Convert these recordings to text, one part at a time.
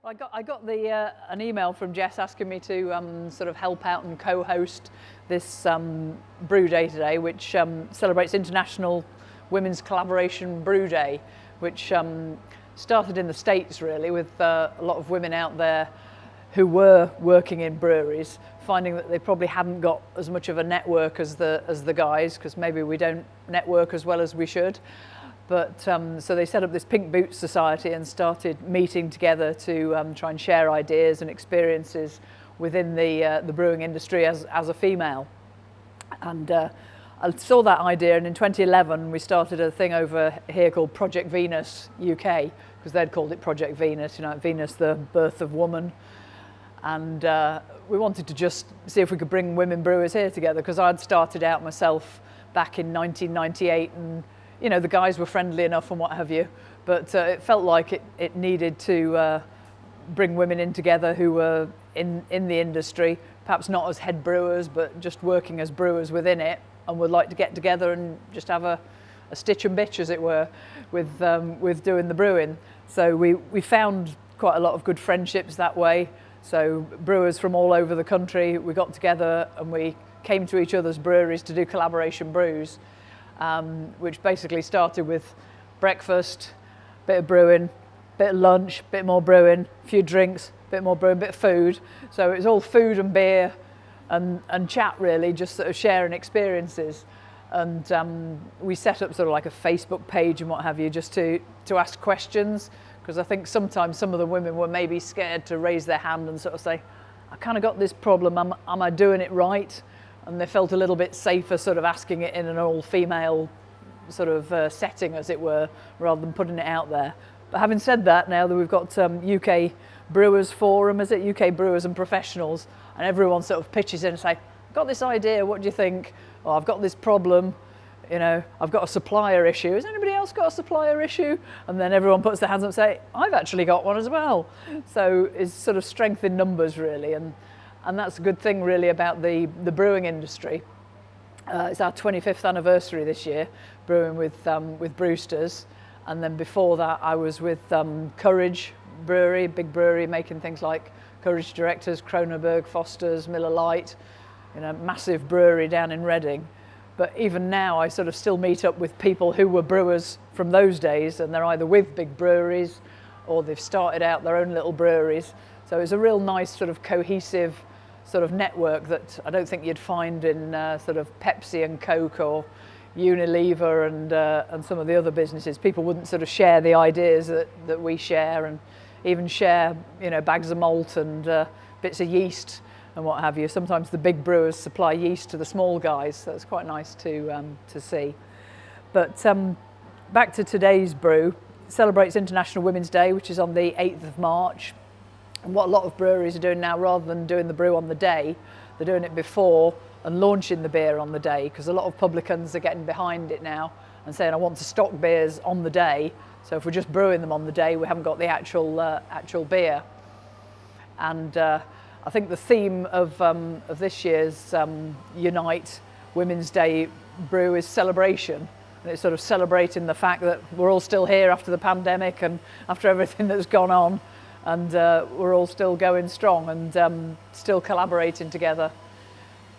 I got an email from Jess asking me to sort of help out and co-host this Brew Day today, which celebrates International Women's Collaboration Brew Day, which started in the States really with a lot of women out there who were working in breweries, finding that they probably hadn't got as much of a network as the guys, because maybe we don't network as well as we should. But so they set up this Pink Boots Society and started meeting together to try and share ideas and experiences within the brewing industry as a female. And I saw that idea, and in 2011 we started a thing over here called Project Venus UK, because they'd called it Project Venus, Venus, the birth of woman. And we wanted to just see if we could bring women brewers here together, because I'd started out myself back in 1998, and the guys were friendly enough and what have you, but it felt like it needed to bring women in together who were in the industry, perhaps not as head brewers, but just working as brewers within it, and would like to get together and just have a stitch and bitch, as it were, with doing the brewing. So we found quite a lot of good friendships that way. So brewers from all over the country, we got together and we came to each other's breweries to do collaboration brews. Which basically started with breakfast, bit of brewing, bit of lunch, bit more brewing, a few drinks, bit more brewing, bit of food. So it was all food and beer and chat really, just sort of sharing experiences. And we set up sort of like a Facebook page and what have you, just to ask questions, because I think sometimes some of the women were maybe scared to raise their hand and sort of say, I kind of got this problem, am I doing it right? And they felt a little bit safer sort of asking it in an all-female sort of setting, as it were, rather than putting it out there. But having said that, now that we've got UK Brewers Forum, is it? UK Brewers and Professionals, and everyone sort of pitches in and say, I've got this idea, what do you think? Or I've got this problem, I've got a supplier issue. Has anybody else got a supplier issue? And then everyone puts their hands up and say, I've actually got one as well. So it's sort of strength in numbers really, and that's a good thing really about the brewing industry. It's our 25th anniversary this year, brewing with Brewsters, and then before that I was with Courage Brewery, big brewery making things like Courage Directors, Kronenberg, Foster's, Miller Lite, massive brewery down in Reading. But even now I sort of still meet up with people who were brewers from those days, and they're either with big breweries or they've started out their own little breweries. So it's a real nice sort of cohesive sort of network that I don't think you'd find in sort of Pepsi and Coke or Unilever and some of the other businesses. People wouldn't sort of share the ideas that we share, and even share bags of malt and bits of yeast and what have you. Sometimes the big brewers supply yeast to the small guys, so it's quite nice to see. But back to today's brew. It celebrates International Women's Day, which is on the 8th of March. And what a lot of breweries are doing now, rather than doing the brew on the day, they're doing it before and launching the beer on the day, because a lot of publicans are getting behind it now and saying, I want to stock beers on the day, so if we're just brewing them on the day, we haven't got the actual beer. And I think the theme of this year's Unite Women's Day brew is celebration. And it's sort of celebrating the fact that we're all still here after the pandemic and after everything that's gone on. And we're all still going strong and still collaborating together.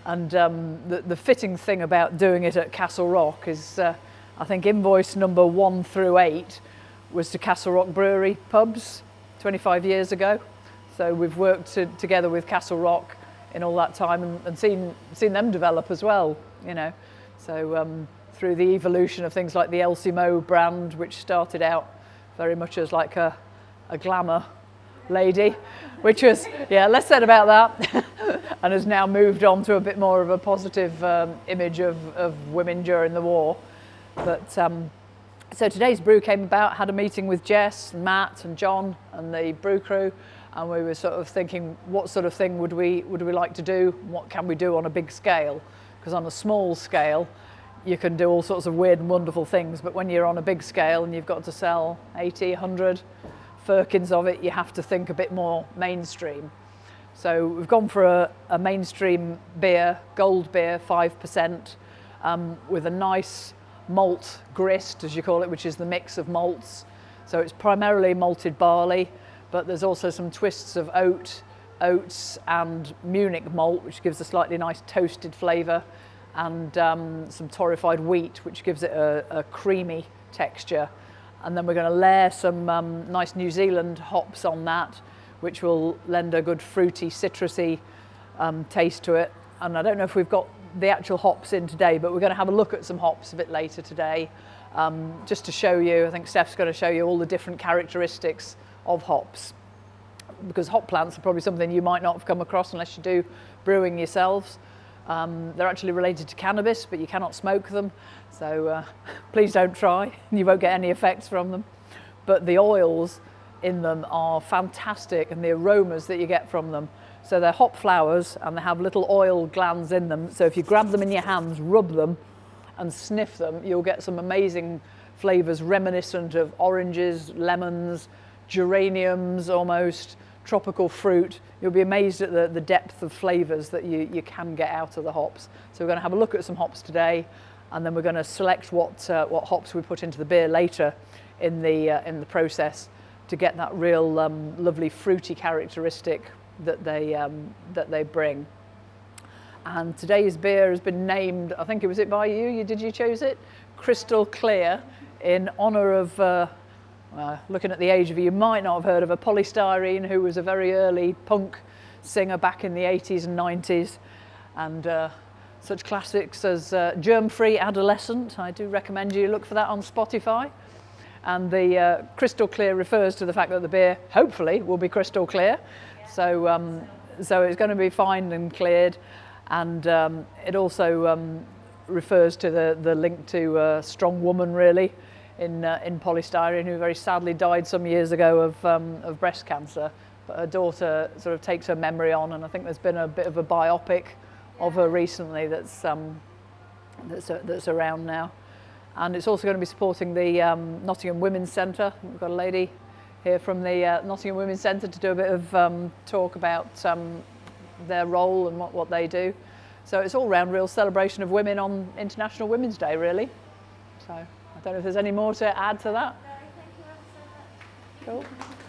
And the fitting thing about doing it at Castle Rock is, I think invoice number 1 through 8 was to Castle Rock Brewery pubs 25 years ago. So we've worked together with Castle Rock in all that time and seen them develop as well, So through the evolution of things like the Elsie Mo brand, which started out very much as like a glamour lady, which was, less said about that, and has now moved on to a bit more of a positive image of women during the war. But so today's brew came about, had a meeting with Jess and Matt and John and the brew crew, and we were sort of thinking, what sort of thing would we like to do? What can we do on a big scale? Because on a small scale, you can do all sorts of weird and wonderful things, but when you're on a big scale and you've got to sell 80, 100 firkins of it, you have to think a bit more mainstream. So we've gone for a mainstream beer, gold beer, 5%, with a nice malt grist, as you call it, which is the mix of malts. So it's primarily malted barley, but there's also some twists of oats and Munich malt, which gives a slightly nice toasted flavour, and some torrefied wheat, which gives it a creamy texture. And then we're going to layer some nice New Zealand hops on that, which will lend a good fruity, citrusy taste to it. And I don't know if we've got the actual hops in today, but we're going to have a look at some hops a bit later today, just to show you. I think Steph's going to show you all the different characteristics of hops, because hop plants are probably something you might not have come across unless you do brewing yourselves. They're actually related to cannabis, but you cannot smoke them, so please don't try. You won't get any effects from them. But the oils in them are fantastic, and the aromas that you get from them. So they're hop flowers, and they have little oil glands in them. So if you grab them in your hands, rub them and sniff them, you'll get some amazing flavours reminiscent of oranges, lemons, geraniums almost, tropical fruit. You'll be amazed at the depth of flavours that you can get out of the hops. So we're going to have a look at some hops today, and then we're going to select what hops we put into the beer later in the process to get that real lovely fruity characteristic that they bring. And today's beer has been named, I think it was it by you? Did you choose it? Crystal Clear, in honour of looking at the age of you might not have heard of a Polystyrene, who was a very early punk singer back in the 80s and 90s, and such classics as Germ-Free Adolescent. I do recommend you look for that on Spotify. And the crystal clear refers to the fact that the beer hopefully will be crystal clear. So it's going to be fine and cleared, and it also refers to the link to a strong woman really in Polystyrene, who very sadly died some years ago of breast cancer. But her daughter sort of takes her memory on, and I think there's been a bit of a biopic of her recently that's around now. And it's also going to be supporting the Nottingham Women's Centre. We've got a lady here from the Nottingham Women's Centre to do a bit of talk about their role and what they do. So it's all round real celebration of women on International Women's Day, really. So I don't know if there's any more to add to that. No, thank you ever so much. Cool.